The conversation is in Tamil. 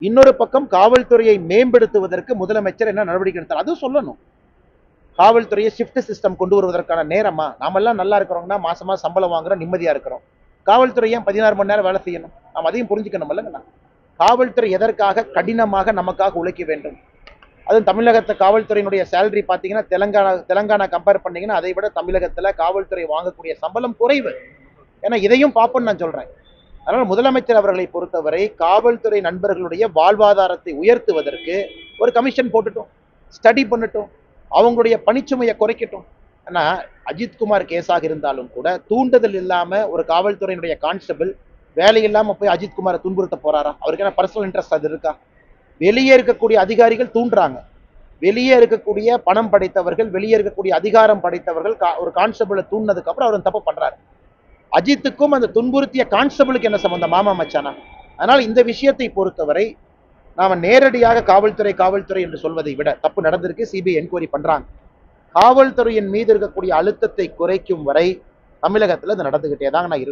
இன்னொரு பக்கம் காவல்துறையை மேம்படுத்துவதற்கு முதலமைச்சர் என்ன நடவடிக்கை எடுத்தார் அதுவும் சொல்லணும். காவல்துறையை ஷிஃப்ட் சிஸ்டம் கொண்டு வருவதற்கான நேரமா? நாமெல்லாம் நல்லா இருக்கிறோம்னா மாசமா சம்பளம் வாங்குறோம், நிம்மதியா இருக்கிறோம். காவல்துறை ஏன் 16 மணி நேரம் வேலை செய்யணும்? நாம் அதையும் புரிஞ்சுக்கணும் இல்லைங்கண்ணா. காவல்துறை எதற்காக கடினமாக நமக்காக உழைக்க வேண்டும்? அதுவும் தமிழகத்தை காவல்துறையினுடைய சேலரி பார்த்தீங்கன்னா தெலங்கானா கம்பேர் பண்ணீங்கன்னா அதை விட தமிழகத்தில் காவல்துறை வாங்கக்கூடிய சம்பளம் குறைவு. ஏன்னா இதையும் பார்ப்போம்னு நான் சொல்றேன். அதனால முதலமைச்சர் அவர்களை பொறுத்தவரை காவல்துறை நண்பர்களுடைய வாழ்வாதாரத்தை உயர்த்துவதற்கு ஒரு கமிஷன் போட்டுட்டோம், ஸ்டடி பண்ணட்டும், அவங்களுடைய பணிச்சுமையை குறைக்கட்டும். ஆனா அஜித்குமார் கேஸாக இருந்தாலும் கூட தூண்டுதல் இல்லாம ஒரு காவல்துறையினுடைய கான்ஸ்டபிள் வேலை இல்லாம போய் அஜித்குமாரை துன்புறுத்த போறாரா? அவருக்கு என்ன பர்சனல் இன்ட்ரெஸ்ட் அது இருக்கா? வெளியே இருக்கக்கூடிய அதிகாரிகள் தூண்டுறாங்க. வெளியே இருக்கக்கூடிய பணம் படைத்தவர்கள், வெளியே இருக்கக்கூடிய அதிகாரம் படைத்தவர்கள் ஒரு கான்ஸ்டபிளை தூண்டினதுக்கு அப்புறம் அவர் தப்பு பண்றாரு. அஜித்துக்கும் அந்த துன்புறுத்திய கான்ஸ்டபிளுக்கு என்ன சம்பந்தம்? மாமா மச்சானா? அதனால் இந்த விஷயத்தை பொறுத்தவரை நாம நேரடியாக காவல்துறை என்று சொல்வதை விட தப்பு நடந்திருக்கு, சிபிஐ என்கொயரி பண்றாங்க. காவல்துறையின் மீது இருக்கக்கூடிய அழுத்தத்தை குறைக்கும் வரை தமிழகத்துல இது நடந்துகிட்டே தான் இருக்கும்.